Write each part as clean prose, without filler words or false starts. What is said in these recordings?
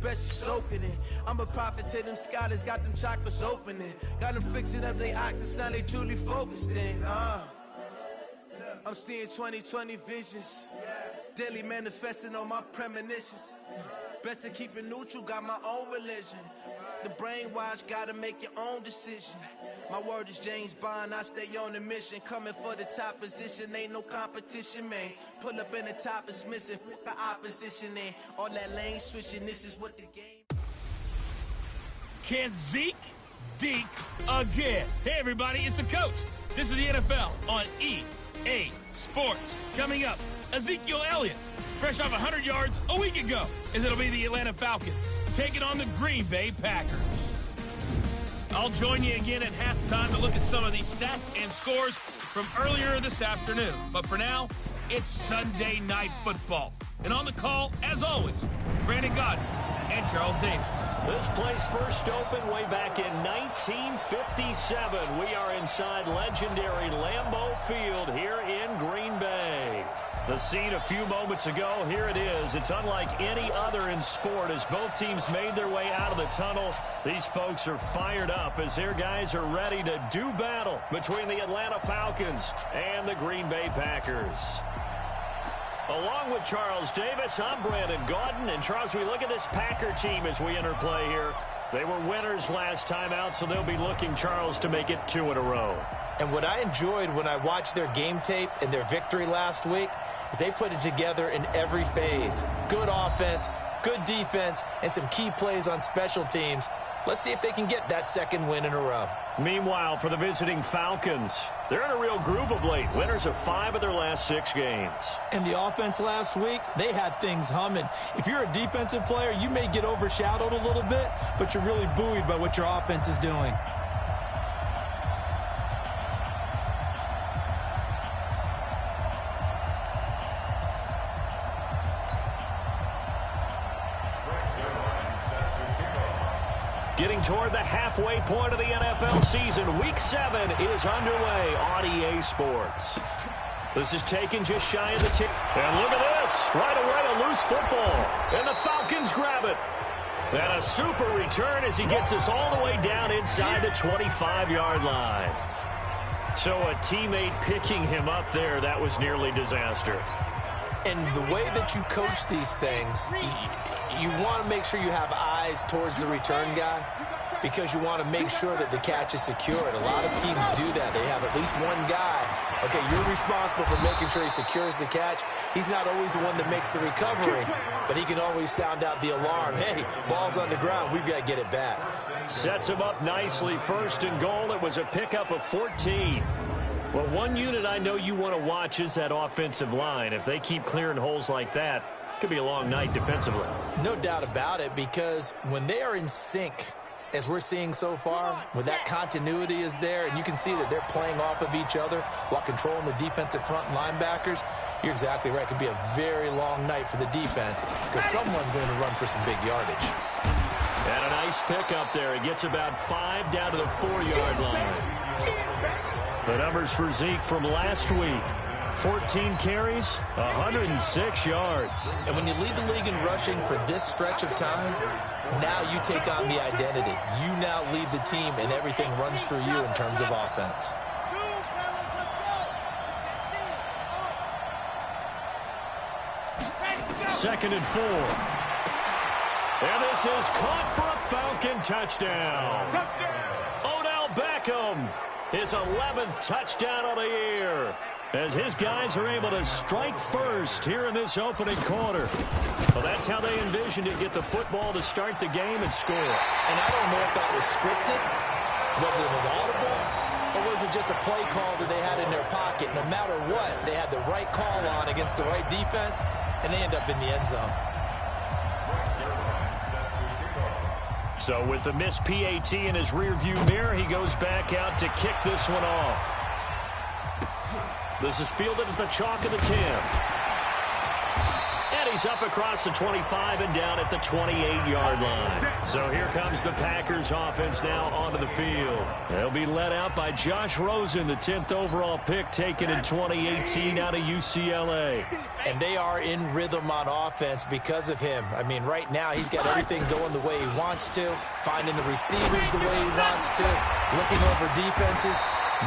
best you soak it in. I'm a prophet to them scholars, got them chakras opening. Got them fixing up they octaves, now they truly focused in. I'm seeing 2020 visions. Daily manifesting on my premonitions. Best to keep it neutral, got my own religion. The brainwash, gotta make your own decision. My word is James Bond, I stay on the mission. Coming for the top position, ain't no competition, man. Pull up in the top, it's missing, the opposition in. All that lane switching, this is what the game. Can Zeke deke again? Hey everybody, it's the coach. This is the NFL on EA Sports. Coming up, Ezekiel Elliott, fresh off 100 yards a week ago, as it'll be the Atlanta Falcons taking on the Green Bay Packers. I'll join you again at halftime to look at some of these stats and scores from earlier this afternoon. But for now, it's Sunday Night Football. And on the call, as always, Brandon Godden and Charles Davis. This place first opened way back in 1957. We are inside legendary Lambeau Field here in Green Bay. The scene a few moments ago, here it is. It's unlike any other in sport as both teams made their way out of the tunnel. These folks are fired up as their guys are ready to do battle between the Atlanta Falcons and the Green Bay Packers. Along with Charles Davis, I'm Brandon Godden. And Charles, we look at this Packer team as we enter play here. They were winners last time out, so they'll be looking, Charles, to make it 2 in a row. And what I enjoyed when I watched their game tape and their victory last week is they put it together in every phase. Good offense, good defense, and some key plays on special teams. Let's see if they can get that second win in a row. Meanwhile, for the visiting Falcons, they're in a real groove of late. Winners of 5 of their last 6 games. And the offense last week, they had things humming. If you're a defensive player, you may get overshadowed a little bit, but you're really buoyed by what your offense is doing. Getting toward the halfway point of the NFL season, Week 7 is underway on EA Sports. This is taken just shy of the tip. And look at this. Right away, a loose football. And the Falcons grab it. And a super return as he gets us all the way down inside the 25-yard line. So a teammate picking him up there, that was nearly disaster. And the way that you coach these things, you want to make sure you have eyes towards the return guy because you want to make sure that the catch is secured. A lot of teams do that. They have at least one guy. Okay, you're responsible for making sure he secures the catch. He's not always the one that makes the recovery, but he can always sound out the alarm. Hey, ball's on the ground. We've got to get it back. Sets him up nicely. 1st and goal. It was a pickup of 14. Well, one unit I know you want to watch is that offensive line. If they keep clearing holes like that, it could be a long night defensively. No doubt about it, because when they are in sync, as we're seeing so far, when that continuity is there, and you can see that they're playing off of each other while controlling the defensive front linebackers, you're exactly right. It could be a very long night for the defense because someone's going to run for some big yardage. And a nice pickup there. He gets about 5 down to the 4-yard line. The numbers for Zeke from last week. 14 carries, 106 yards. And when you lead the league in rushing for this stretch of time, now you take on the identity. You now lead the team, and everything runs through you in terms of offense. Second and 4. And this is caught for a Falcon touchdown. Odell Beckham, his 11th touchdown of the year, as his guys are able to strike first here in this opening quarter. Well, that's how they envisioned it, get the football to start the game and score. And I don't know if that was scripted. Was it an audible? Or was it just a play call that they had in their pocket? No matter what, they had the right call on against the right defense, and they end up in the end zone. So with the missed PAT in his rearview mirror, he goes back out to kick this one off. This is fielded at the chalk of the 10. And Carries up across the 25 and down at the 28-yard line. So here comes the Packers offense now onto the field. They'll be led out by Josh Rosen, the 10th overall pick taken in 2018 out of UCLA. And they are in rhythm on offense because of him. I mean, right now he's got everything going the way he wants to, finding the receivers the way he wants to, looking over defenses.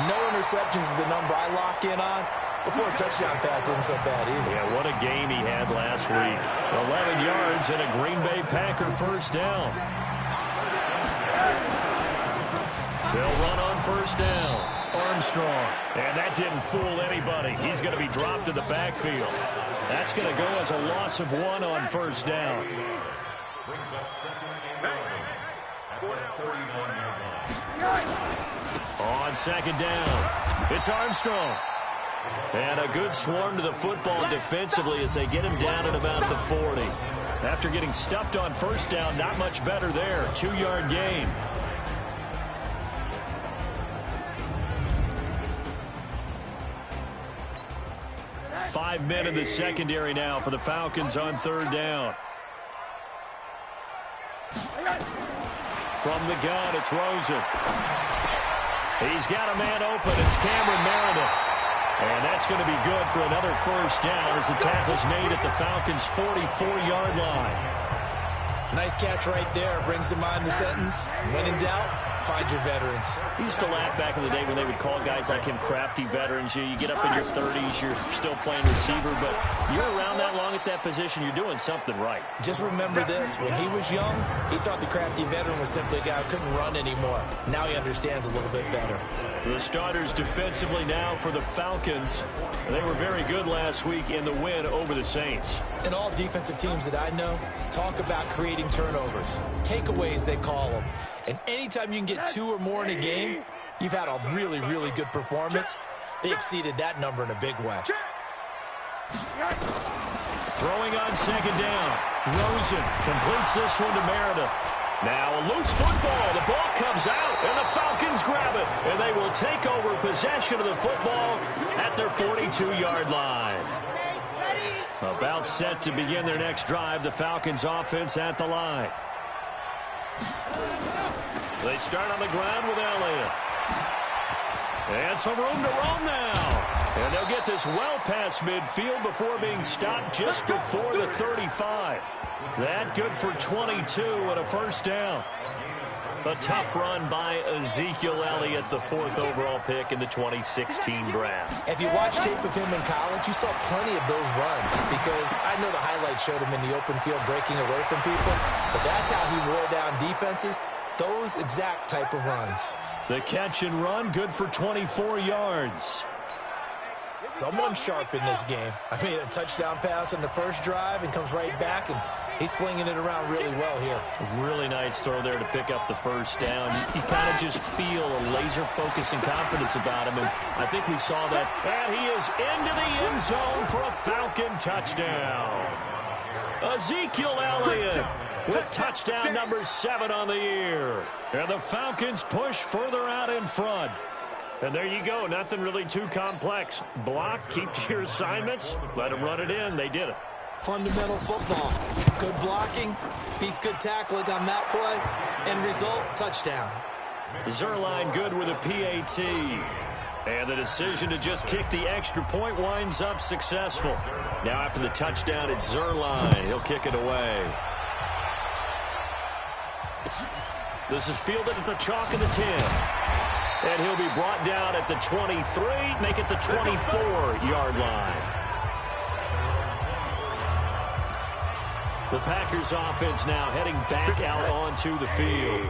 No interceptions is the number I lock in on. Before a touchdown pass isn't so bad either. Yeah, what a game he had last week. 11 yards and a Green Bay Packer first down. They'll run on first down. Armstrong. And that didn't fool anybody. He's going to be dropped in the backfield. That's going to go as a loss of 1 on first down. On second down, it's Armstrong. And a good swarm to the football defensively as they get him down at about the 40. After getting stuffed on first down, not much better there. 2-yard gain. Five men in the secondary now for the Falcons on third down. From the gun, it's Rosen. He's got a man open. It's Cameron Meredith. And that's going to be good for another first down as the tackle's made at the Falcons' 44-yard line. Nice catch right there. Brings to mind the sentence, when in doubt, find your veterans. We used to laugh back in the day when they would call guys like him crafty veterans. You get up in your 30s, you're still playing receiver, but you're around that long at that position, you're doing something right. Just remember this. When he was young, he thought the crafty veteran was simply a guy who couldn't run anymore. Now he understands a little bit better. The starters defensively now for the Falcons. They were very good last week in the win over the Saints. And all defensive teams that I know talk about creating turnovers. Takeaways, they call them. And anytime you can get 2 or more in a game, you've had a really, really good performance. They exceeded that number in a big way. Throwing on second down. Rosen completes this one to Meredith. Now a loose football. The ball comes out, and the Falcons grab it. And they will take over possession of the football at their 42-yard line. About set to begin their next drive, the Falcons offense at the line. They start on the ground with Elliott. And some room to roam now. And they'll get this well past midfield before being stopped just before the 35. That good for 22 and a first down. A tough run by Ezekiel Elliott, the 4th overall pick in the 2016 draft. If you watched tape of him in college, you saw plenty of those runs because I know the highlights showed him in the open field breaking away from people, but that's how he wore down defenses, those exact type of runs. The catch and run, good for 24 yards. Someone sharp in this game. I mean, a touchdown pass on the first drive and comes right back, and he's flinging it around really well here. Really nice throw there to pick up the first down. You kind of just feel a laser focus and confidence about him, and I think we saw that. And he is into the end zone for a Falcon touchdown. Ezekiel Elliott with touchdown number 7 on the year. And the Falcons push further out in front. And there you go. Nothing really too complex. Block, keep to your assignments, let them run it in. They did it. Fundamental football. Good blocking beats good tackling on that play. End result, touchdown. Zerline good with a PAT. And the decision to just kick the extra point winds up successful. Now after the touchdown, it's Zerline. He'll kick it away. This is fielded at the chalk of the 10. And he'll be brought down at the 23, make it the 24-yard line. The Packers offense now heading back out onto the field.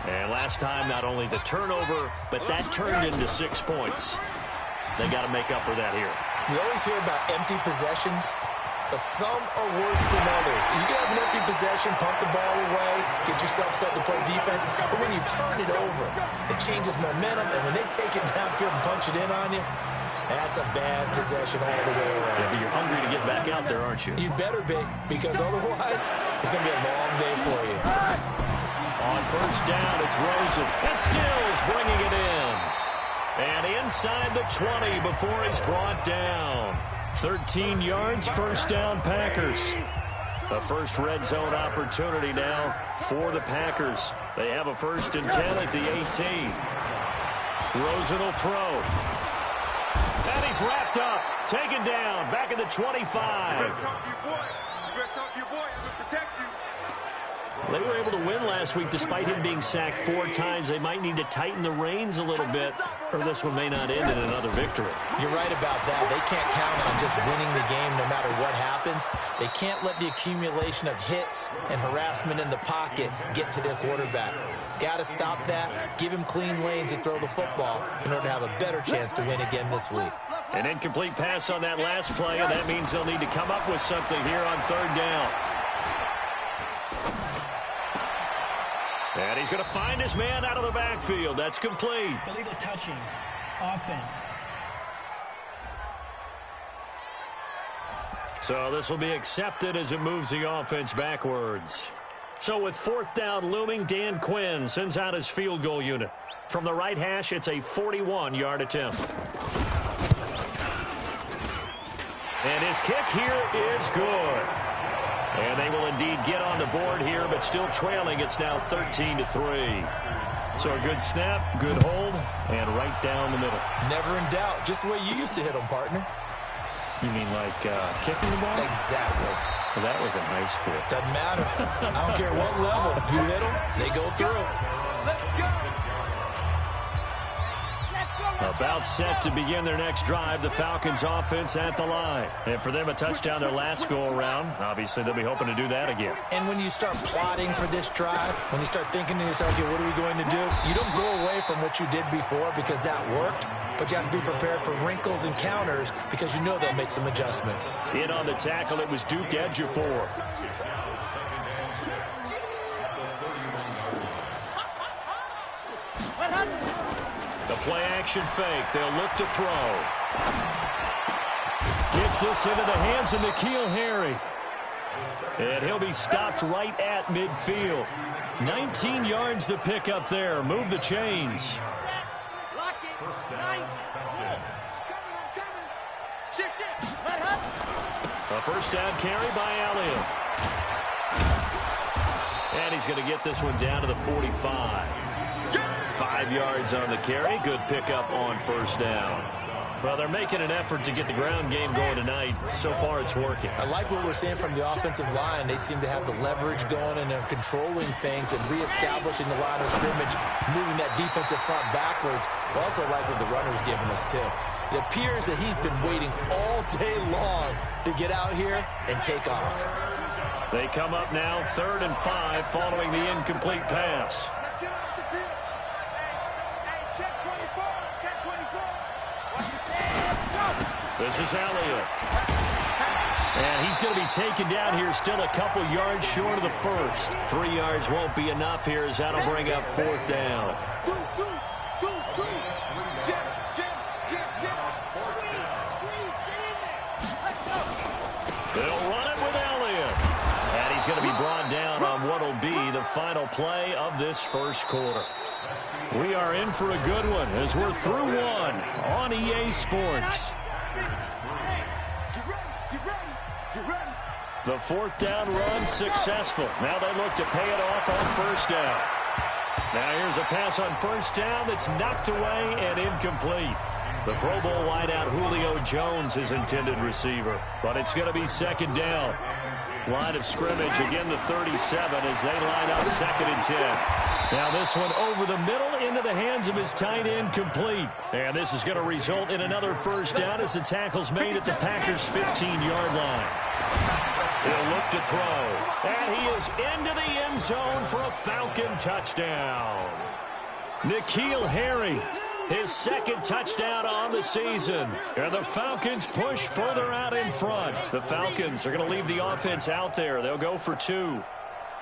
And last time, not only the turnover, but that turned into 6 points. They got to make up for that here. You always hear about empty possessions, but some are worse than others. You can have an empty possession, pump the ball away, get yourself set to play defense, but when you turn it over, it changes momentum, and when they take it downfield and punch it in on you, that's a bad possession all the way around. Yeah, but you're hungry to get back out there, aren't you? You better be, because otherwise, it's going to be a long day for you. On first down, it's Rosen. And Stills bringing it in. And inside the 20 before he's brought down. 13 yards, first down, Packers. The first red zone opportunity now for the Packers. They have a 1st and 10 at the 18. Rosen will throw. And he's wrapped up. Taken down. Back at the 25. They were able to win last week despite him being sacked 4 times. They might need to tighten the reins a little bit, or this one may not end in another victory. You're right about that. They can't count on just winning the game no matter what happens. They can't let the accumulation of hits and harassment in the pocket get to their quarterback. Got to stop that. Give him clean lanes to throw the football in order to have a better chance to win again this week. An incomplete pass on that last play, and that means they'll need to come up with something here on 3rd down. And he's going to find his man out of the backfield. That's complete. Illegal touching. Offense. So this will be accepted as it moves the offense backwards. So with 4th down looming, Dan Quinn sends out his field goal unit. From the right hash, it's a 41-yard attempt. And his kick here is good. And they will indeed get on the board here, but still trailing. It's now 13-3. So a good snap, good hold, and right down the middle. Never in doubt. Just the way you used to hit them, partner. You mean like kicking the ball? Exactly. Well, that was in high school. Doesn't matter. I don't care what level. You hit them, they go through. About set to begin their next drive, the Falcons offense at the line. And for them, a touchdown their last go-around. Obviously, they'll be hoping to do that again. And when you start plotting for this drive, when you start thinking to yourself, okay, what are we going to do? You don't go away from what you did before because that worked, but you have to be prepared for wrinkles and counters because you know they'll make some adjustments. In on the tackle, it was Duke Ejiofor. The play-action fake. They'll look to throw. Gets this into the hands of N'Keal Harry. And he'll be stopped right at midfield. 19 yards to pick up there. Move the chains. A 1st down carry by Elliott. And he's going to get this one down to the 45. 5 yards on the carry. Good pickup on 1st down. Well, they're making an effort to get the ground game going tonight. So far, it's working. I like what we're seeing from the offensive line. They seem to have the leverage going, and they're controlling things and reestablishing the line of scrimmage, moving that defensive front backwards. But also like what the runner's giving us, too. It appears that he's been waiting all day long to get out here and take off. They come up now 3rd and 5 following the incomplete pass. This is Elliott. And he's going to be taken down here still a couple yards short of the first. 3 yards won't be enough here as that'll bring up 4th down. They'll run it with Elliott. And he's going to be brought down on what will be the final play of this first quarter. We are in for a good one as we're through one on EA Sports. The 4th down run successful. Now they look to pay it off on 1st down. Now here's a pass on 1st down that's knocked away and incomplete. The Pro Bowl wideout Julio Jones is intended receiver, but it's going to be 2nd down. Line of scrimmage, again the 37 as they line up 2nd and 10. Now this one over the middle into the hands of his tight end, complete. And this is going to result in another 1st down as the tackle's made at the Packers' 15-yard line. He'll look to throw. And he is into the end zone for a Falcon touchdown. N'Keal Harry, his 2nd touchdown on the season. And the Falcons push further out in front. The Falcons are going to leave the offense out there. They'll go for 2.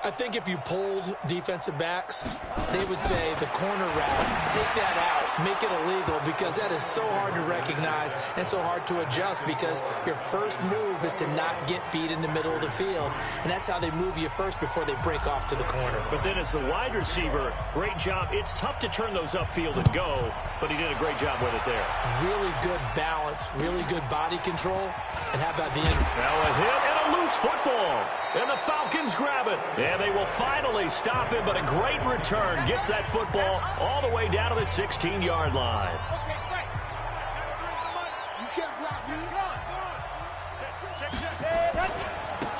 I think if you polled defensive backs, they would say the corner route, take that out make it illegal, because that is so hard to recognize and so hard to adjust, because your first move is to not get beat in the middle of the field, and that's how they move you first before they break off to the corner. But then as the wide receiver, great job. It's tough to turn those upfield and go, but he did a great job with it there. Really good balance, really good body control, and how about the end? Now a hit and a loose football, and the Falcons grab it, and they will finally stop him, but a great return gets that football all the way down to the 16-yard line.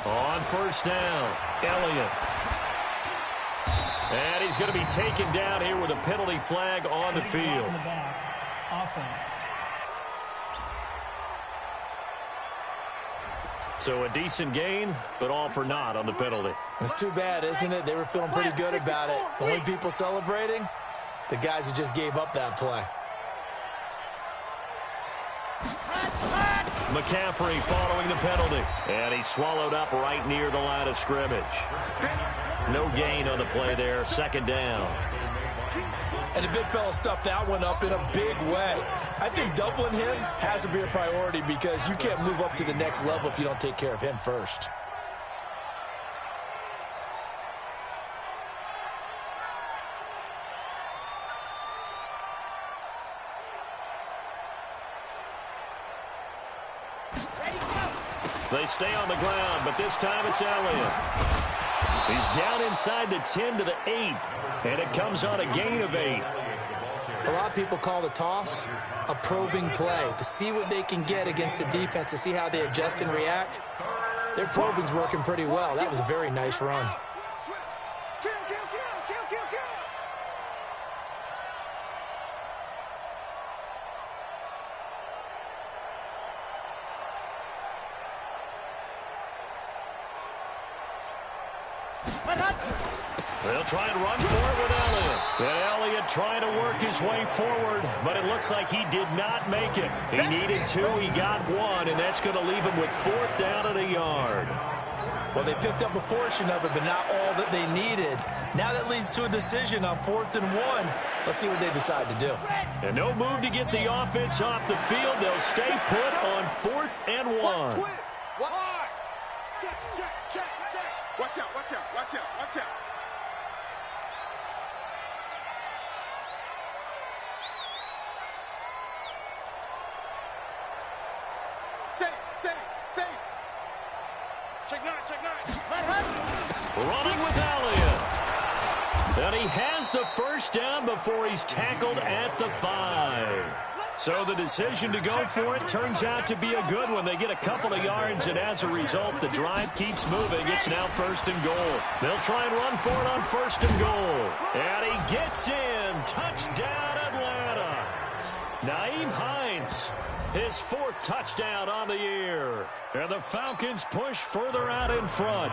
On first down, Elliott. And he's going to be taken down here with a penalty flag on the field. In the back. Offense. So a decent gain, but all for naught on the penalty. It's too bad, isn't it? They were feeling pretty good about it. The only people celebrating, the guys who just gave up that play. McCaffrey following the penalty. And he's swallowed up right near the line of scrimmage. No gain on the play there. Second down. And the big fella stuffed that one up in a big way. I think doubling him has to be a priority, because you can't move up to the next level if you don't take care of him first. They stay on the ground, but this time it's Elliott. He's down inside the 10 to the 8, and it comes on a gain of 8. A lot of people call the toss a probing play, to see what they can get against the defense, to see how they adjust and react. Their probing's working pretty well. That was a very nice run. They'll try and run for it with Elliott. And Elliott trying to work his way forward, but it looks like he did not make it. He needed 2, he got 1, and that's going to leave him with 4th down and a yard. Well, they picked up a portion of it, but not all that they needed. Now that leads to a decision on 4th and 1. Let's see what they decide to do. And no move to get the offense off the field. They'll stay put on 4th and 1. Check. Watch out. Say. Check nine. Running with Elliott. And he has the first down before he's tackled at the 5. So the decision to go for it turns out to be a good one. They get a couple of yards, and as a result, the drive keeps moving. It's now 1st and goal. They'll try and run for it on 1st and goal. And he gets in. Touchdown, Atlanta. Nyheim Hines, his 4th touchdown on the year. And the Falcons push further out in front.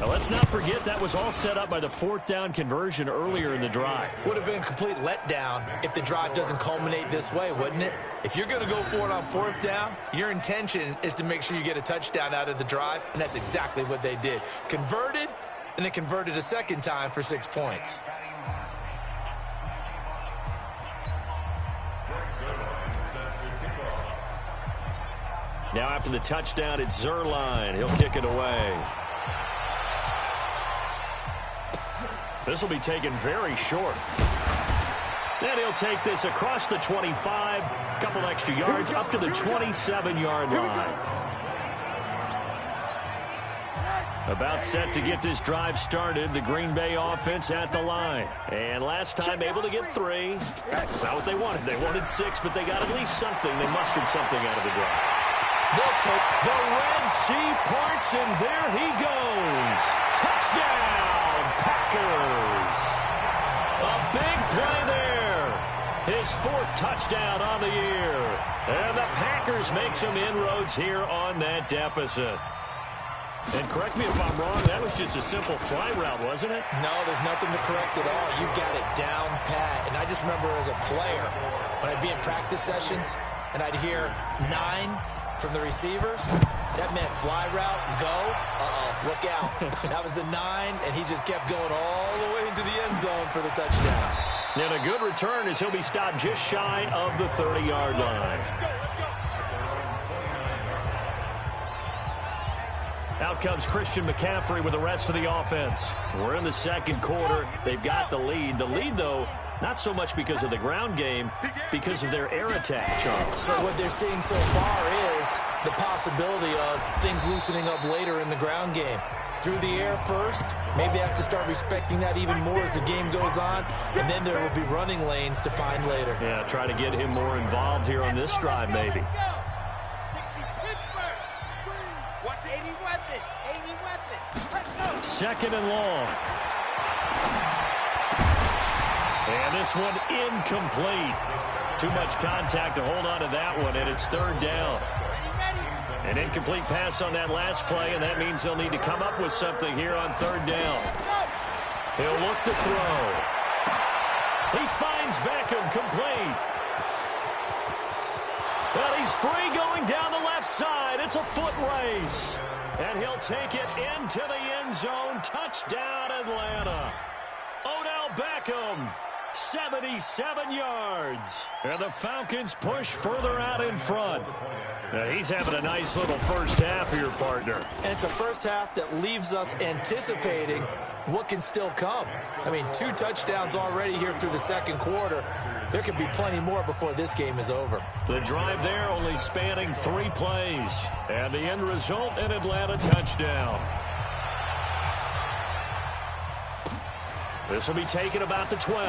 Now, let's not forget that was all set up by the 4th down conversion earlier in the drive. Would have been a complete letdown if the drive doesn't culminate this way, wouldn't it? If you're going to go for it on 4th down, your intention is to make sure you get a touchdown out of the drive, and that's exactly what they did. Converted, and then converted a second time for 6 points. Now after the touchdown, it's Zerline. He'll kick it away. This will be taken very short. Then he'll take this across the 25, a couple extra yards, up to the 27-yard line. About set to get this drive started, the Green Bay offense at the line. And last time able to get 3. That's not what they wanted. They wanted 6, but they got at least something. They mustered something out of the drive. They'll take the Red Sea parts, and there he goes. Touchdown, Packers. A big play there. His 4th touchdown on the year. And the Packers make some inroads here on that deficit. And correct me if I'm wrong, that was just a simple fly route, wasn't it? No, there's nothing to correct at all. You've got it down pat. And I just remember as a player, when I'd be in practice sessions, and I'd hear 9 from the receivers, that meant fly route, go, look out. That was the 9, and he just kept going all the way into the end zone for the touchdown. And a good return as he'll be stopped just shy of the 30-yard line. Out comes Christian McCaffrey with the rest of the offense. We're in the second quarter. They've got the lead. The lead, though, not so much because of the ground game, because of their air attack, Charles. So what they're seeing so far is the possibility of things loosening up later in the ground game. Through the air first, maybe they have to start respecting that even more as the game goes on, and then there will be running lanes to find later. Yeah, try to get him more involved here on this drive, maybe. Second and long. And this one incomplete. Too much contact to hold on to that one, and it's third down. An incomplete pass on that last play, and that means they'll need to come up with something here on third down. He'll look to throw. He finds Beckham complete. Well, he's free going down the left side. It's a foot race. And he'll take it into the end zone. Touchdown, Atlanta. Odell Beckham, 77 yards. And the Falcons push further out in front. Now, he's having a nice little first half here, partner. And it's a first half that leaves us anticipating what can still come. I mean, 2 touchdowns already here through the second quarter. There could be plenty more before this game is over. The drive there only spanning 3 plays. And the end result, an Atlanta touchdown. This will be taken about the 12.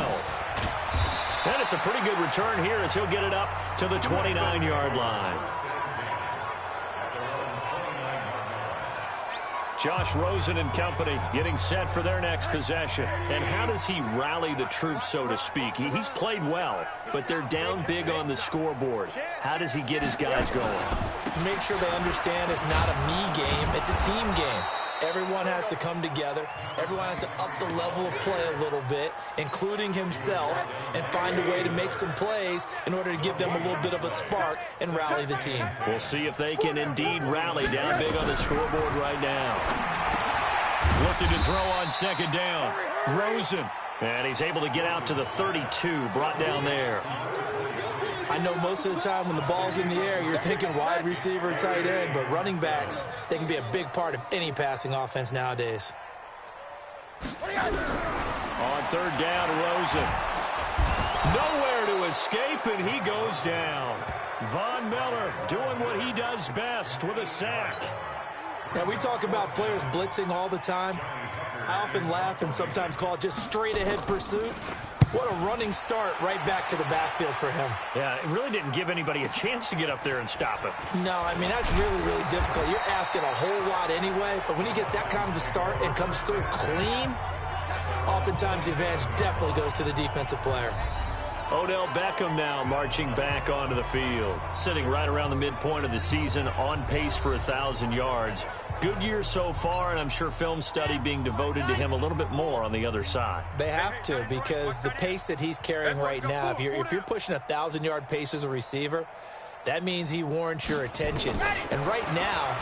And it's a pretty good return here as he'll get it up to the 29-yard line. Josh Rosen and company getting set for their next possession. And how does he rally the troops, so to speak? He's played well, but they're down big on the scoreboard. How does he get his guys going? Make sure they understand it's not a me game, it's a team game. Everyone has to come together. Everyone has to up the level of play a little bit, including himself, and find a way to make some plays in order to give them a little bit of a spark and rally the team. We'll see if they can indeed rally down big on the scoreboard right now. Looking to throw on second down. Rosen. And he's able to get out to the 32, brought down there. I know most of the time when the ball's in the air, you're thinking wide receiver, tight end, but running backs, they can be a big part of any passing offense nowadays. On third down, Rosen. Nowhere to escape, and he goes down. Von Miller doing what he does best with a sack. Now, we talk about players blitzing all the time. I often laugh and sometimes call it just straight-ahead pursuit. What a running start right back to the backfield for him. Yeah, it really didn't give anybody a chance to get up there and stop him. No, I mean, that's really, really difficult. You're asking a whole lot anyway, but when he gets that kind of a start and comes through clean, oftentimes the advantage definitely goes to the defensive player. Odell Beckham now marching back onto the field, sitting right around the midpoint of the season, on pace for 1,000 yards. Good year so far, and I'm sure film study being devoted to him a little bit more on the other side. They have to, because the pace that he's carrying right now, if you're pushing 1,000-yard pace as a receiver, that means he warrants your attention. And right now,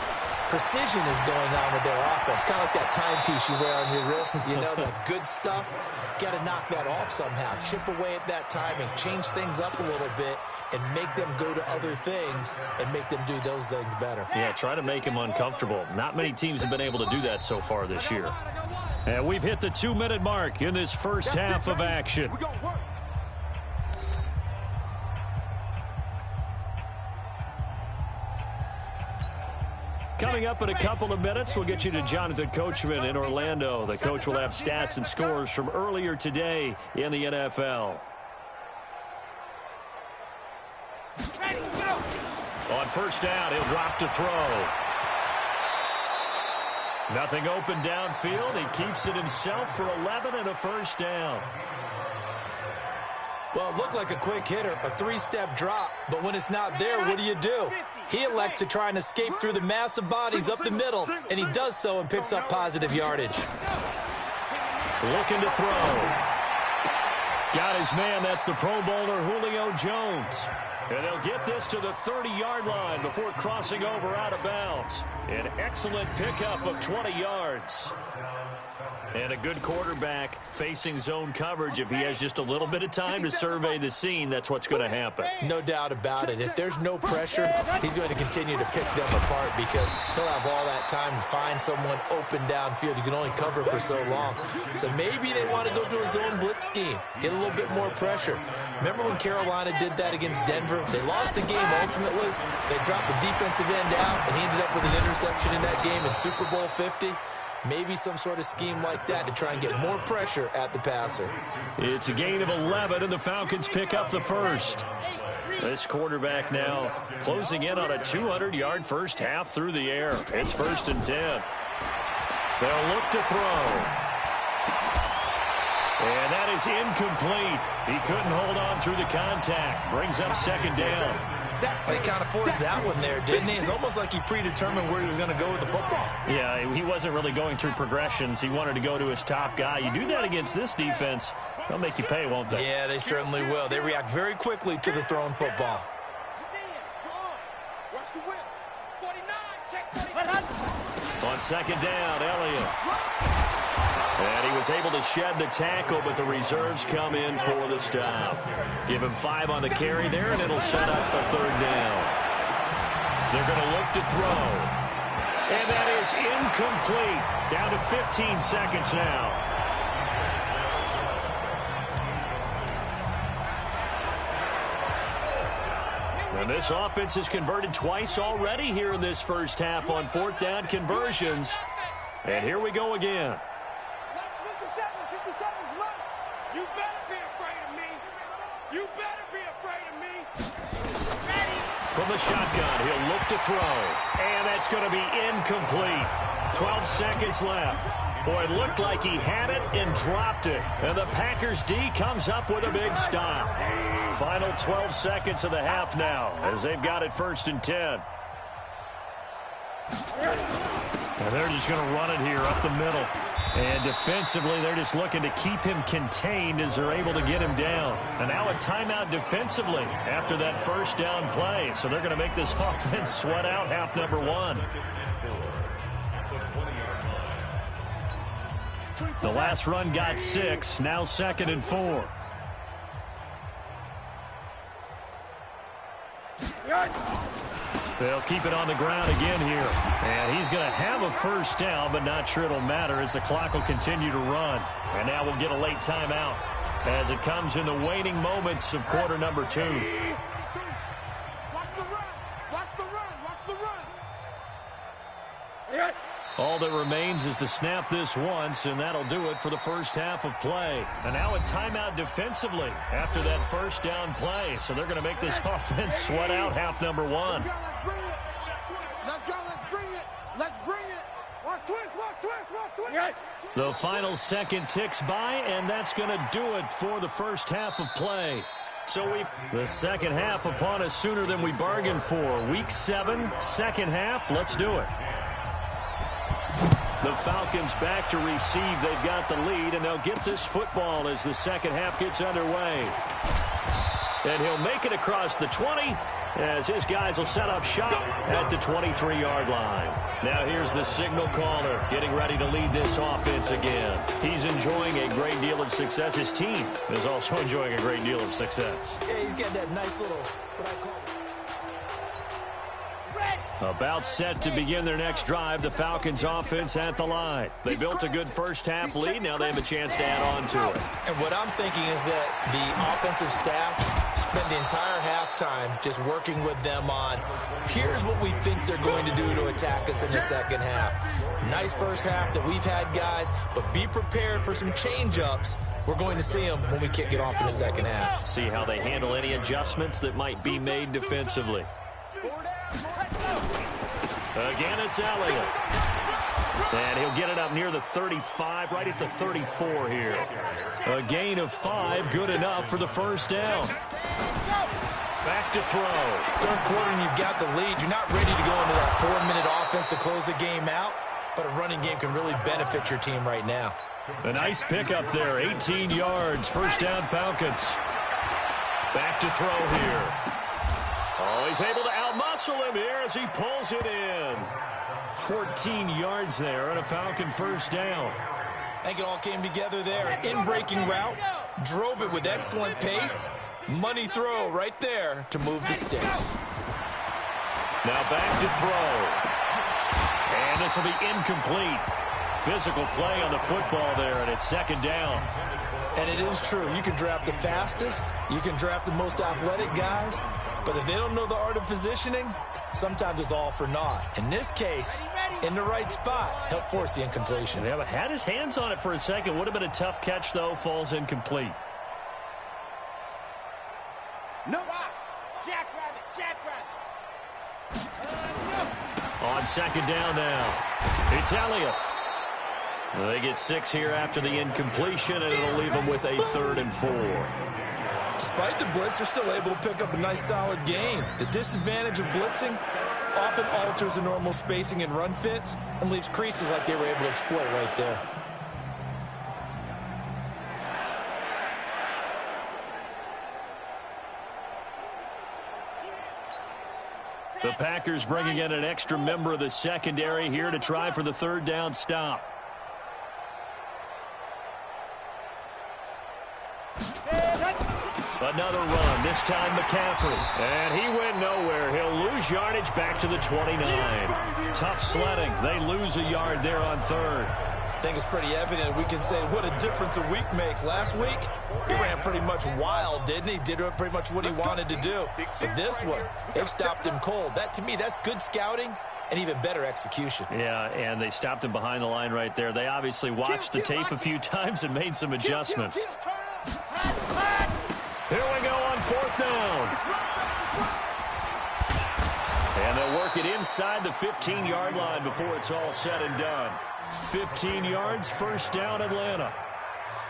precision is going on with their offense. Kind of like that timepiece you wear on your wrist. You know, the good stuff. You got to knock that off somehow. Chip away at that timing. Change things up a little bit and make them go to other things and make them do those things better. Yeah, try to make him uncomfortable. Not many teams have been able to do that so far this year. And we've hit the 2-minute mark in this first half of action. Coming up in a couple of minutes, we'll get you to Jonathan Coachman in Orlando. The coach will have stats and scores from earlier today in the NFL. On first down, he'll drop to throw. Nothing open downfield. He keeps it himself for 11 and a first down. Well, it looked like a quick hitter, a 3-step drop, but when it's not there, what do? He elects to try and escape through the massive bodies up the middle, and he does so and picks up positive yardage. Looking to throw. Got his man, that's the Pro Bowler Julio Jones. And they'll get this to the 30-yard line before crossing over out of bounds. An excellent pickup of 20 yards. And a good quarterback facing zone coverage, if he has just a little bit of time to survey the scene, that's what's going to happen. No doubt about it. If there's no pressure, he's going to continue to pick them apart because he'll have all that time to find someone open downfield. You can only cover for so long. So maybe they want to go to a zone blitz scheme, get a little bit more pressure. Remember when Carolina did that against Denver? They lost the game ultimately. They dropped the defensive end out, and he ended up with an interception in that game in Super Bowl 50. Maybe some sort of scheme like that to try and get more pressure at the passer. It's a gain of 11, and the Falcons pick up the first. This quarterback now closing in on a 200-yard first half through the air. It's 1st and 10. They'll look to throw. And that is incomplete. He couldn't hold on through the contact. Brings up 2nd down. He kind of forced that one there, didn't he? It's almost like he predetermined where he was going to go with the football. Yeah, he wasn't really going through progressions. He wanted to go to his top guy. You do that against this defense, they'll make you pay, won't they? Yeah, they certainly will. They react very quickly to the thrown football. On 2nd down, Elliott. And he was able to shed the tackle, but the reserves come in for the stop. Give him 5 on the carry there, and it'll set up the 3rd down. They're going to look to throw. And that is incomplete. Down to 15 seconds now. And this offense has converted twice already here in this first half on 4th down conversions. And here we go again. You better be afraid of me. You better be afraid of me. From the shotgun, he'll look to throw. And that's going to be incomplete. 12 seconds left. Boy, it looked like he had it and dropped it. And the Packers D comes up with a big stop. Final 12 seconds of the half now as they've got it 1st and 10. And they're just going to run it here up the middle. And defensively, they're just looking to keep him contained as they're able to get him down. And now a timeout defensively after that 1st down play. So they're going to make this offense sweat out half number 1. The last run got 6. Now 2nd and 4. They'll keep it on the ground again here. And he's going to have a 1st down, but not sure it'll matter as the clock will continue to run. And now we'll get a late timeout as it comes in the waning moments of quarter number 2. Watch the run. Watch the run. Watch the run. All that remains is to snap this once, and that'll do it for the first half of play. And now a timeout defensively after that 1st down play. So they're going to make this offense sweat out half number 1. Let's bring it. Let's go. Let's bring it. Let's bring it. Watch twist. Watch twist. Watch twist. The final second ticks by, and that's going to do it for the first half of play. So the second half upon us sooner than we bargained for. Week 7, second half. Let's do it. The Falcons back to receive. They've got the lead, and they'll get this football as the second half gets underway. And he'll make it across the 20 as his guys will set up shop at the 23-yard line. Now here's the signal caller getting ready to lead this offense again. He's enjoying a great deal of success. His team is also enjoying a great deal of success. Yeah, he's got that nice little, what I call About set to begin their next drive, the Falcons offense at the line. They built a good first half lead. Now they have a chance to add on to it. And what I'm thinking is that the offensive staff spent the entire halftime just working with them on, here's what we think they're going to do to attack us in the second half. Nice first half that we've had, guys, but be prepared for some change-ups. We're going to see them when we kick it off in the second half. See how they handle any adjustments that might be made defensively. Again, it's Elliott. And he'll get it up near the 35, right at the 34 here. A gain of 5, good enough for the first down. Back to throw. Third quarter and you've got the lead. You're not ready to go into that 4-minute offense to close the game out, but a running game can really benefit your team right now. A nice pickup there, 18 yards, first down Falcons. Back to throw here. Oh, he's able to outmuscle him here as he pulls it in. 14 yards there and a Falcon first down. I think it all came together there. In-breaking route, drove it with excellent pace. Money throw right there to move the sticks. Now back to throw. And this will be incomplete. Physical play on the football there, and it's second down. And it is true. You can draft the fastest. You can draft the most athletic guys. But if they don't know the art of positioning, sometimes it's all for naught. In this case, in the right spot, help force the incompletion. Yeah, but had his hands on it for a second. Would have been a tough catch, though. Falls incomplete. No. Jackrabbit. On second down now, it's Elliott. They get 6 here after the incompletion, and it'll leave them with a 3rd and 4. Despite the blitz, they're still able to pick up a nice solid gain. The disadvantage of blitzing often alters the normal spacing and run fits and leaves creases like they were able to exploit right there. The Packers bringing in an extra member of the secondary here to try for the 3rd down stop. Another run, this time McCaffrey. And he went nowhere. He'll lose yardage back to the 29. Tough sledding. They lose a yard there on 3rd. I think it's pretty evident. We can say what a difference a week makes. Last week, he ran pretty much wild, didn't he? Did pretty much what he wanted to do. But this one, they stopped him cold. That, to me, that's good scouting and even better execution. Yeah, and they stopped him behind the line right there. They obviously watched the tape a few times and made some adjustments. Here we go on 4th down. And they'll work it inside the 15-yard line before it's all said and done. 15 yards, 1st down, Atlanta.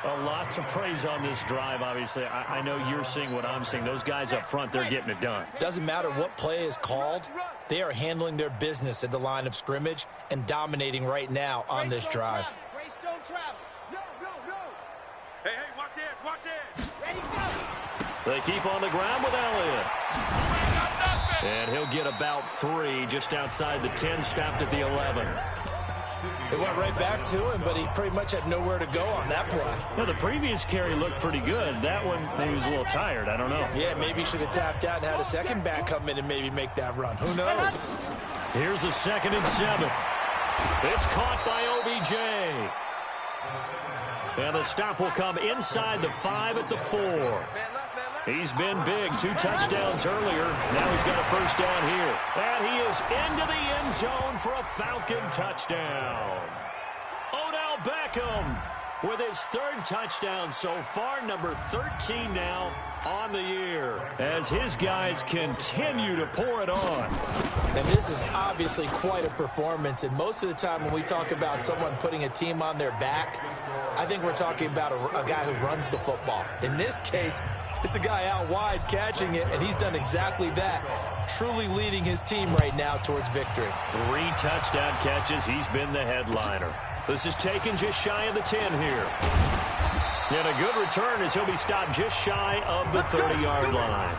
Lots of praise on this drive, obviously. I know you're seeing what I'm seeing. Those guys up front, they're getting it done. Doesn't matter what play is called. They are handling their business at the line of scrimmage and dominating right now on this drive. Grace don't travel. No. Hey, watch it. Ready, go. They keep on the ground with Elliott. And he'll get about 3 just outside the 10, stopped at the 11. They went right back to him, but he pretty much had nowhere to go on that play. Well, the previous carry looked pretty good. That one, maybe he was a little tired. I don't know. Yeah, maybe he should have tapped out and had a second back come in and maybe make that run. Who knows? Here's a 2nd and 7. It's caught by OBJ. And the stop will come inside the 5 at the 4. He's been big. 2 touchdowns earlier. Now he's got a 1st down here. And he is into the end zone for a Falcon touchdown. Odell Beckham with his 3rd touchdown so far, number 13 now on the year, as his guys continue to pour it on. And this is obviously quite a performance, and most of the time when we talk about someone putting a team on their back, I think we're talking about a guy who runs the football. In this case, it's a guy out wide catching it, and he's done exactly that, truly leading his team right now towards victory. 3 touchdown catches. He's been the headliner. This is taken just shy of the 10 here. And a good return as he'll be stopped just shy of the 30-yard line.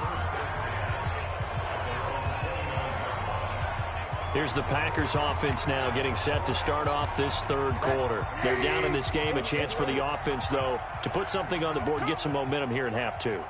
Here's the Packers offense now getting set to start off this 3rd quarter. They're down in this game. A chance for the offense, though, to put something on the board, get some momentum here in half 2.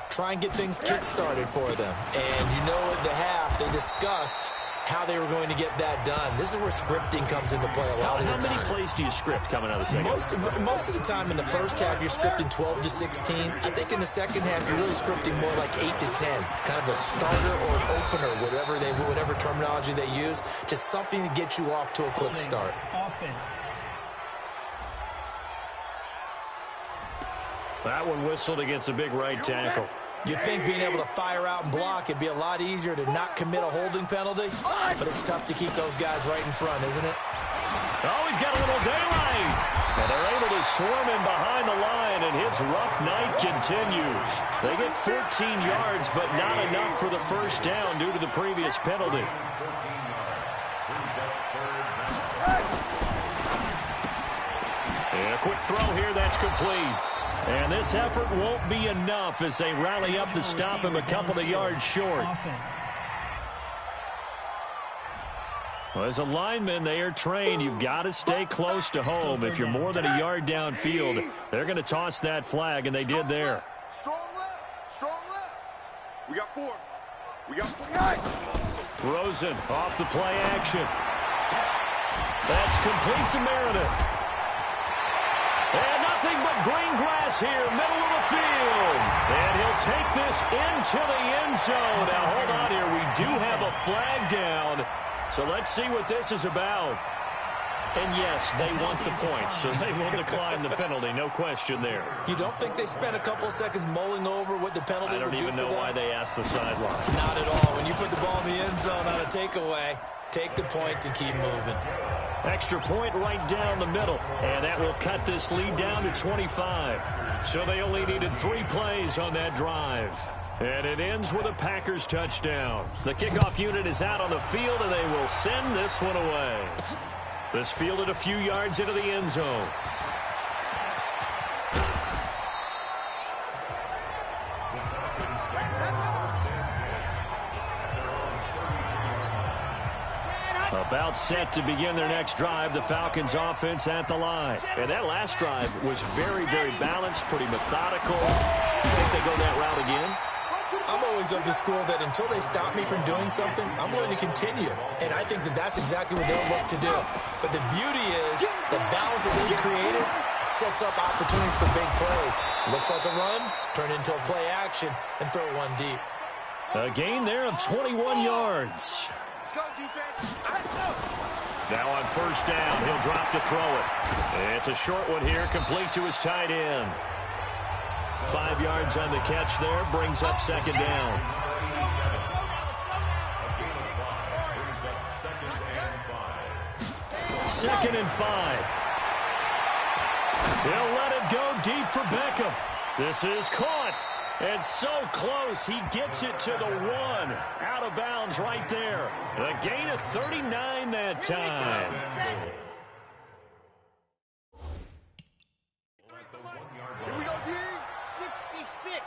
Try and get things kick-started for them. And you know at the half they discussed how they were going to get that done. This is where scripting comes into play a lot of the time. How many plays do you script coming out of the second? Most of the time in the first half, you're scripting 12 to 16. I think in the second half, you're really scripting more like 8 to 10. Kind of a starter or an opener, whatever terminology they use. Just something to get you off to a quick start. Offense. That one whistled against a big right tackle. You'd think being able to fire out and block, it'd be a lot easier to not commit a holding penalty, but it's tough to keep those guys right in front, isn't it? Oh, he's got a little daylight. And they're able to swarm him behind the line, and his rough night continues. They get 14 yards, but not enough for the 1st down due to the previous penalty. And a quick throw here, that's complete. And this effort won't be enough as they rally up to stop him a couple of yards short. Well, as a lineman, they are trained. You've got to stay close to home. If you're more than a yard downfield, they're going to toss that flag, and they did there. Strong left. Strong left. We got 4. We got 4. Rosen off the play action. That's complete to Meredith. And nothing but green grass here, middle of the field. And he'll take this into the end zone. Now, hold on here. We do have a flag down. So let's see what this is about. And yes, they want the points, so they will decline the penalty. No question there. You don't think they spent a couple of seconds mulling over what the penalty would do for them? I don't even know why they asked the sideline. Not at all. When you put the ball in the end zone on a takeaway, take the points and keep moving. Extra point right down the middle, and that will cut this lead down to 25. So they only needed 3 plays on that drive. And it ends with a Packers touchdown. The kickoff unit is out on the field, and they will send this one away. This fielded a few yards into the end zone. About set to begin their next drive, the Falcons offense at the line. And that last drive was very, very balanced, pretty methodical. You think they go that route again? I'm always of the school that until they stop me from doing something, I'm going to continue. And I think that that's exactly what they'll look to do. But the beauty is the balance that they've created sets up opportunities for big plays. Looks like a run, turn into a play action, and throw one deep. A gain there of 21 yards. Let's go, defense. Now on first down, he'll drop to throw it. It's a short one here, complete to his tight end. 5 yards on the catch there, brings up second down. Second and 5. He'll let it go deep for Beckham. This is caught. And so close, he gets it to the 1. Out of bounds right there. A gain of 39 that time. Here we go, D. 66.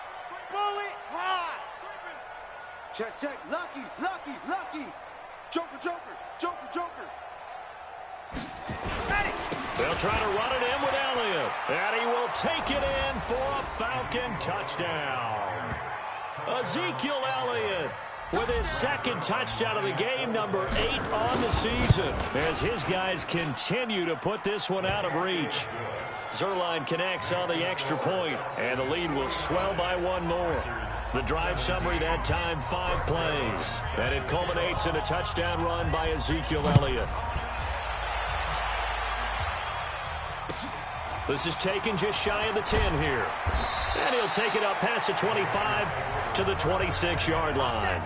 Bullet high. Check, check. Lucky, lucky, lucky. Joker, joker, joker, joker. They'll try to run it in with Elliott. And he will take it in for a Falcon touchdown. Ezekiel Elliott with his second touchdown of the game, number 8 on the season, as his guys continue to put this one out of reach. Zerline connects on the extra point, and the lead will swell by 1 more. The drive summary that time, 5 plays. And it culminates in a touchdown run by Ezekiel Elliott. This is taken just shy of the 10 here. And he'll take it up past the 25 to the 26-yard line.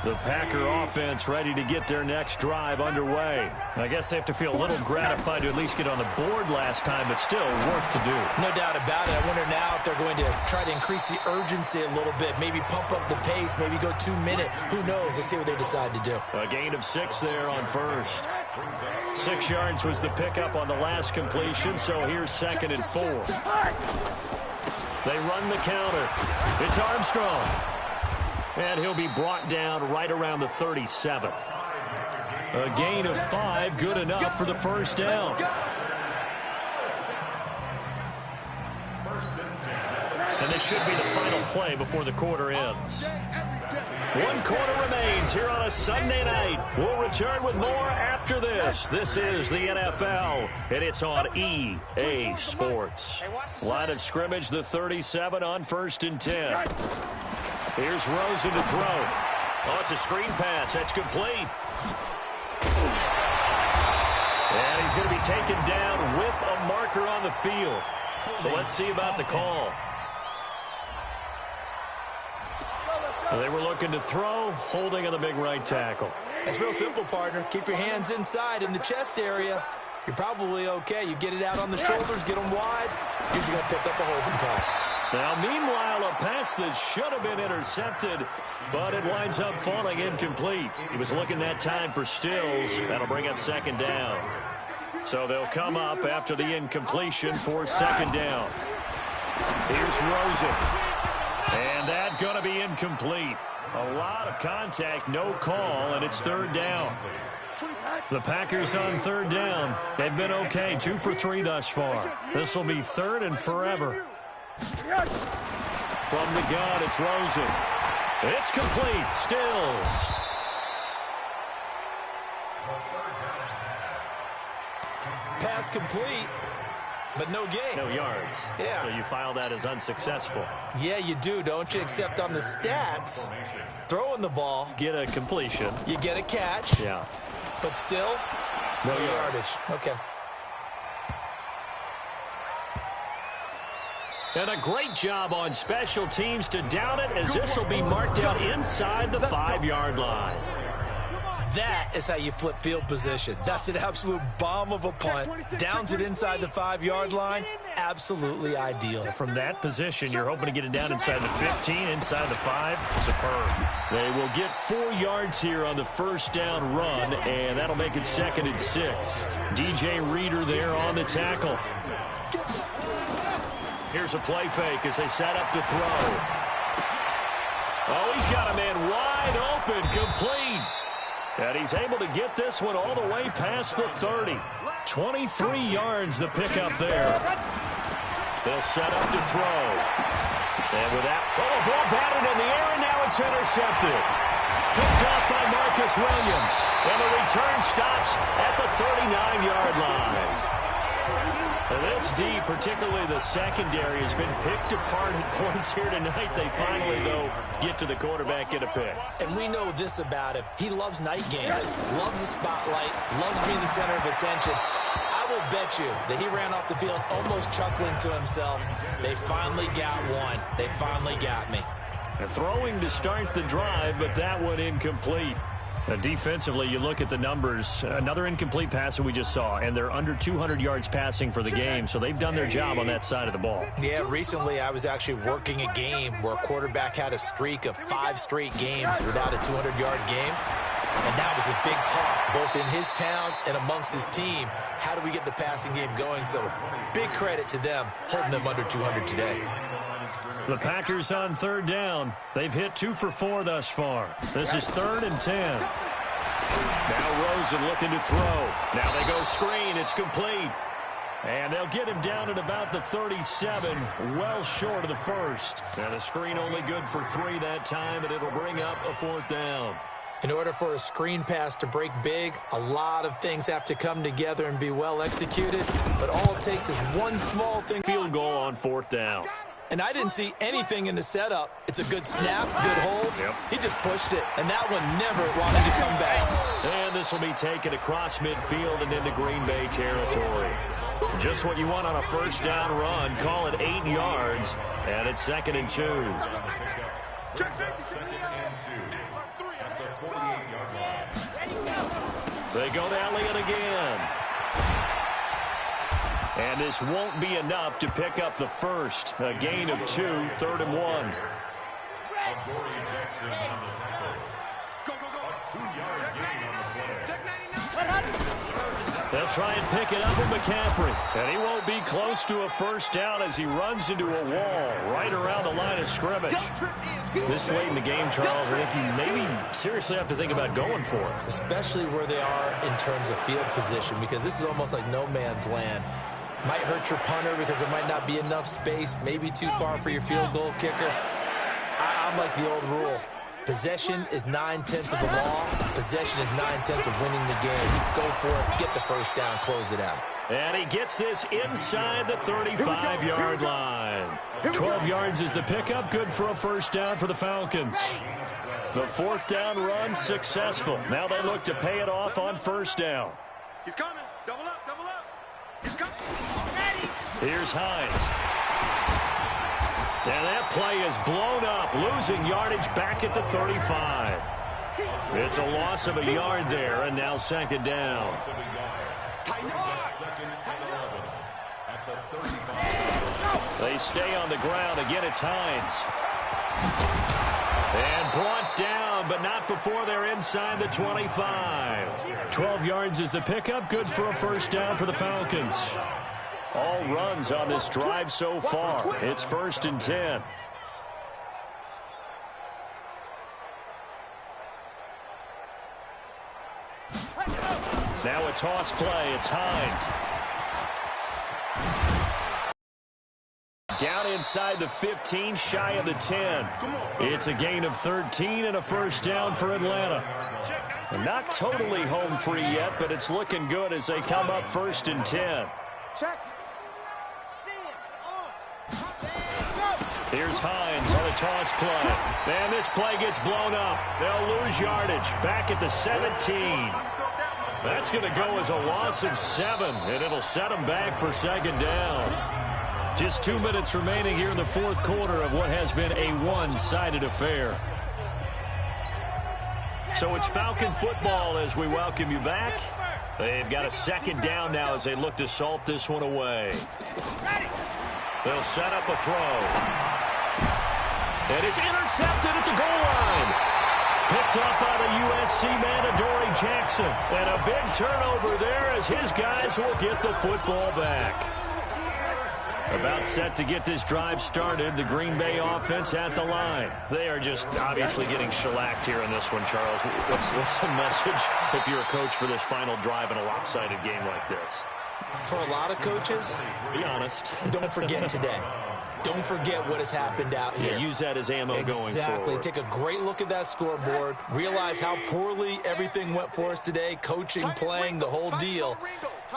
The Packer offense ready to get their next drive underway. I guess they have to feel a little gratified to at least get on the board last time, but still work to do. No doubt about it. I wonder now if they're going to try to increase the urgency a little bit, maybe pump up the pace, maybe go 2-minute. Who knows? Let's see what they decide to do. A gain of 6 there on first. 6 yards was the pickup on the last completion, so here's second and 4. They run the counter. It's Armstrong. And he'll be brought down right around the 37. A gain of 5, good enough for the first down. And this should be the final play before the quarter ends. 1 quarter remains here on a Sunday night. We'll return with more after this. This is the NFL, and it's on EA Sports. Line of scrimmage, the 37 on first and 10. Here's Rosen to throw. Oh, it's a screen pass. That's complete. And he's going to be taken down with a marker on the field. So let's see about the call. They were looking to throw, holding on the big right tackle. It's real simple, partner. Keep your hands inside in the chest area. You're probably okay. You get it out on the shoulders, get them wide. Usually going to pick up a holding call. Now, meanwhile, a pass that should have been intercepted, but it winds up falling incomplete. He was looking that time for Stills. That'll bring up second down. So they'll come up after the incompletion for second down. Here's Rosen. And that's going to be incomplete. A lot of contact, no call, and it's third down. The Packers on third down. They've been okay, 2 for 3 thus far. This will be third and forever. From the gun, it's Rosen. It's complete. Stills. Pass complete, but no gain. No yards. Yeah. So you file that as unsuccessful. Yeah, you do, don't you? Except on the stats, throwing the ball, Get a completion. you get a catch, Yeah. but still, no yardage. Okay. And a great job on special teams to down it, as this will be marked out inside the 5-yard line. That is how you flip field position. That's an absolute bomb of a punt. Downs it inside the 5-yard line. Absolutely ideal. From that position, you're hoping to get it down inside the 15, inside the 5. Superb. They will get 4 yards here on the first down run, and that'll make it 2nd and 6. DJ Reader there on the tackle. Here's a play fake as they set up to throw. Oh, he's got a man wide open, complete. And he's able to get this one all the way past the 30. 23 yards the pickup there. They'll set up to throw. And with that, ball batted in the air, and now it's intercepted. Picked up by Marcus Williams. And the return stops at the 39-yard line. This D, particularly the secondary, has been picked apart at points here tonight. They finally, though, get to the quarterback, get a pick. And we know this about him. He loves night games, loves the spotlight, loves being the center of attention. I will bet you that he ran off the field almost chuckling to himself. They finally got one. They finally got me. And throwing to start the drive, but that one incomplete. Defensively, you look at the numbers. Another incomplete pass that we just saw, and they're under 200 yards passing for the game, so they've done their job on that side of the ball. Yeah, recently I was actually working a game where a quarterback had a streak of 5 straight games without a 200-yard game, and that was a big talk, both in his town and amongst his team. How do we get the passing game going? So big credit to them, holding them under 200 today. The Packers on third down. They've hit 2 for 4 thus far. This is 3rd and 10. Now Rosen looking to throw. Now they go screen. It's complete. And they'll get him down at about the 37, well short of the first. And the screen only good for 3 that time, and it'll bring up a 4th down. In order for a screen pass to break big, a lot of things have to come together and be well executed. But all it takes is one small thing. Field goal on 4th down. And I didn't see anything in the setup. It's a good snap, good hold. Yep. He just pushed it, and that one never wanted to come back. And this will be taken across midfield and into Green Bay territory. Just what you want on a first down run. Call it 8 yards, and it's 2nd and 2. They go to Elliott again. And this won't be enough to pick up the first. A gain of 2, 3rd and 1. They'll try and pick it up with McCaffrey. And he won't be close to a first down as he runs into a wall right around the line of scrimmage. This late in the game, Charles, I think you maybe seriously have to think about going for it. Especially where they are in terms of field position, because this is almost like no man's land. Might hurt your punter because there might not be enough space, maybe too far for your field goal kicker. I'm like the old rule. Possession is 9/10 of the law. Possession is 9/10 of winning the game. Go for it, get the first down, close it out. And he gets this inside the 35-yard line. 12 yards is the pickup, good for a first down for the Falcons. The 4th down run successful. Now they look to pay it off on first down. He's coming. Double up, double up. He's coming. Here's Hines. And that play is blown up, losing yardage back at the 35. It's a loss of a yard there, and now 2nd down. They stay on the ground. Again, it's Hines. And brought down, but not before they're inside the 25. 12 yards is the pickup, good for a first down for the Falcons. All runs on this drive so far. It's 1st and 10. Now a toss play. It's Hines. Down inside the 15, shy of the 10. It's a gain of 13 and a first down for Atlanta. And not totally home free yet, but it's looking good as they come up 1st and 10. Here's Hines on a toss play. And this play gets blown up. They'll lose yardage. Back at the 17. That's going to go as a loss of 7, and it'll set them back for 2nd down. Just 2 minutes remaining here in the 4th quarter of what has been a one-sided affair. So it's Falcon football as we welcome you back. They've got a 2nd down now as they look to salt this one away. They'll set up a throw. And it's intercepted at the goal line. Picked up by the USC man, Adoree Jackson. And a big turnover there as his guys will get the football back. About set to get this drive started, the Green Bay offense at the line. They are just obviously getting shellacked here in this one, Charles. What's the message if you're a coach for this final drive in a lopsided game like this? For a lot of coaches, be honest. Don't forget today. Don't forget what has happened out here. Yeah, use that as ammo going forward. Exactly. Take a great look at that scoreboard. Realize how poorly everything went for us today. Coaching, playing, the whole deal.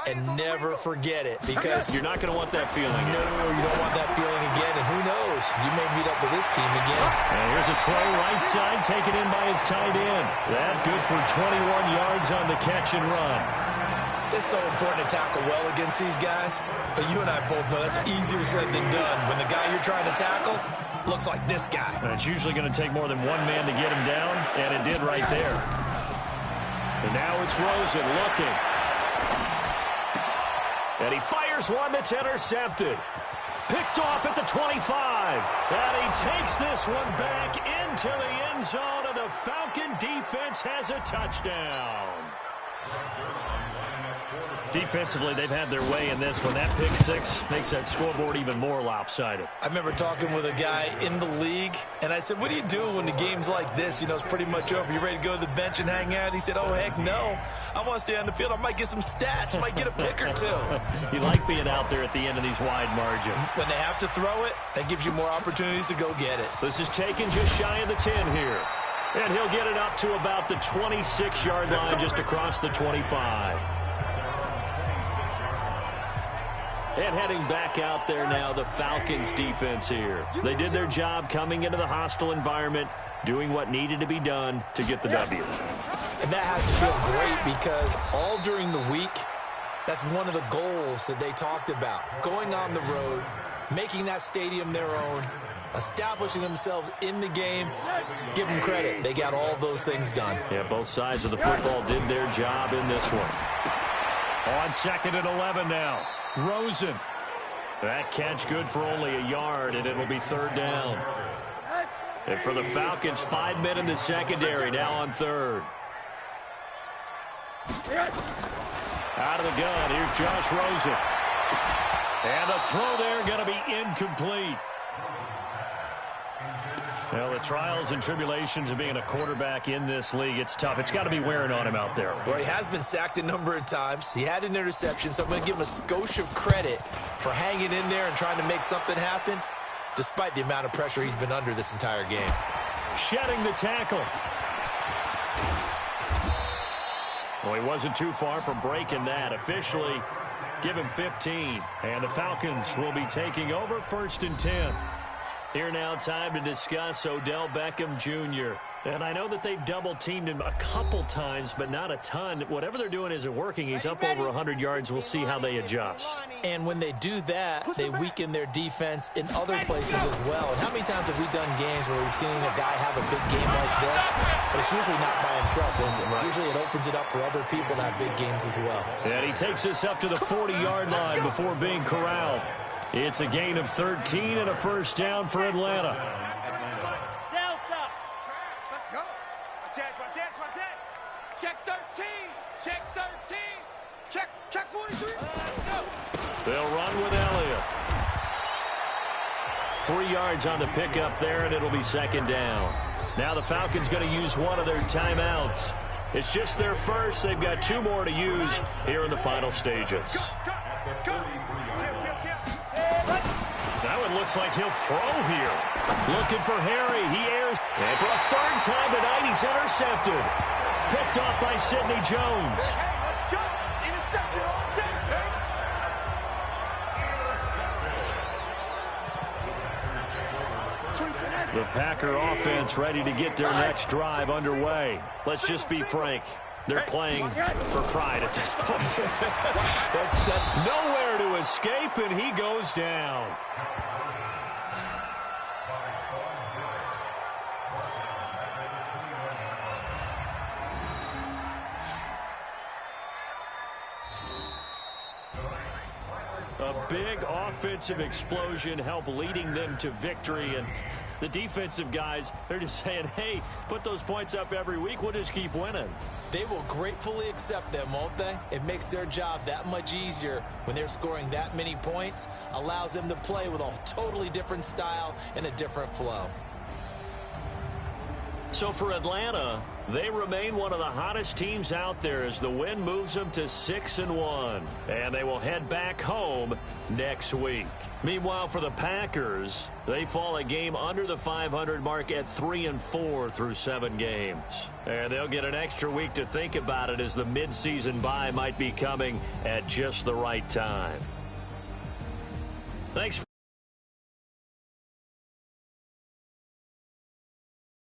And never forget it, because you're not going to want that feeling again. No, you don't want that feeling again. And who knows? You may meet up with this team again. And here's a throw right side, taken in by his tight end. That good for 21 yards on the catch and run. It's so important to tackle well against these guys. But you and I both know that's easier said than done. When the guy you're trying to tackle looks like this guy. And it's usually going to take more than one man to get him down, and it did right there. And now it's Rosen looking. And he fires one that's intercepted. Picked off at the 25. And he takes this one back into the end zone, and the Falcon defense has a touchdown. Defensively, they've had their way in this one. That pick six makes that scoreboard even more lopsided. I remember talking with a guy in the league, and I said, what do you do when the game's like this? You know, it's pretty much over. You ready to go to the bench and hang out? He said, oh, heck no. I want to stay on the field. I might get some stats. I might get a pick or two. You like being out there at the end of these wide margins. When they have to throw it, that gives you more opportunities to go get it. This is taken just shy of the 10 here. And he'll get it up to about the 26-yard line, just across the 25. And heading back out there now, the Falcons defense here. They did their job coming into the hostile environment, doing what needed to be done to get the W. And that has to feel great, because all during the week, that's one of the goals that they talked about. Going on the road, making that stadium their own, establishing themselves in the game. Give them credit. They got all those things done. Yeah, both sides of the football did their job in this one. On 2nd and 11 now. Rosen. That catch good for only a yard, and it'll be 3rd down. And for the Falcons, 5 men in the secondary, now on 3rd. Out of the gun, here's Josh Rosen. And the throw there going to be incomplete. Well, the trials and tribulations of being a quarterback in this league, it's tough. It's got to be wearing on him out there. Well, he has been sacked a number of times. He had an interception, so I'm going to give him a skosh of credit for hanging in there and trying to make something happen, despite the amount of pressure he's been under this entire game. Shedding the tackle. Well, he wasn't too far from breaking that. Officially, give him 15. And the Falcons will be taking over 1st and 10. Here now, time to discuss Odell Beckham Jr. And I know that they've double-teamed him a couple times, but not a ton. Whatever they're doing isn't working. He's up over 100 yards. We'll see how they adjust. And when they do that, they weaken their defense in other places as well. And how many times have we done games where we've seen a guy have a big game like this? But it's usually not by himself, is it? Right. Usually it opens it up for other people to have big games as well. And he takes us up to the 40-yard line before being corralled. It's a gain of 13 and a first down for Atlanta. Delta. Let's go. Check 13. Check 13. Check 43. Go. They'll run with Elliott. 3 yards on the pickup there, and it'll be 2nd down. Now the Falcons going to use one of their timeouts. It's just their first. They've got 2 more to use here in the final stages. That one looks like he'll throw here. Looking for Harry. He airs. And for a 3rd time tonight, he's intercepted. Picked off by Sidney Jones. The Packer offense ready to get their next drive underway. Let's just be frank. They're playing for pride at this point. That's nowhere to escape, and he goes down. A big offensive explosion helped leading them to victory, and the defensive guys, they're just saying, hey, put those points up every week, we'll just keep winning. They will gratefully accept them, won't they? It makes their job that much easier when they're scoring that many points, allows them to play with a totally different style and a different flow. So for Atlanta, they remain one of the hottest teams out there as the win moves them to 6-1. And they will head back home next week. Meanwhile, for the Packers, they fall a game under the 500 mark at 3-4 through 7 games. And they'll get an extra week to think about it as the midseason bye might be coming at just the right time. Thanks.